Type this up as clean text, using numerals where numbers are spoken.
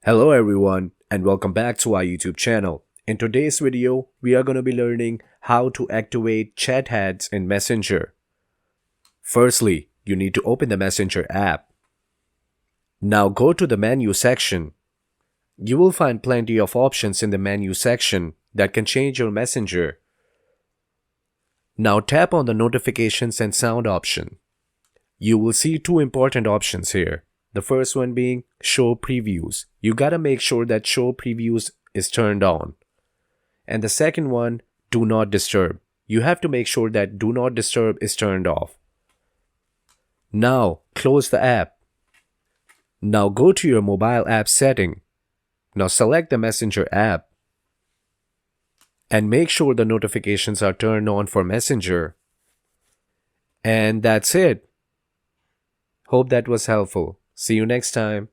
Hello everyone and welcome back to our YouTube channel. In today's video, we are going to be learning how to activate chat ads in Messenger. Firstly, you need to open the Messenger app. Now go to the menu section. You will find plenty of options in the menu section that can change your Messenger. Now tap on the notifications and sound option. You will see two important options here. The first one being show previews. You gotta make sure that show previews is turned on. And the second one, do not disturb. You have to make sure that do not disturb is turned off. Now close the app. Now go to your mobile app setting. Now select the Messenger app. And make sure the notifications are turned on for Messenger. And that's it. Hope that was helpful. See you next time.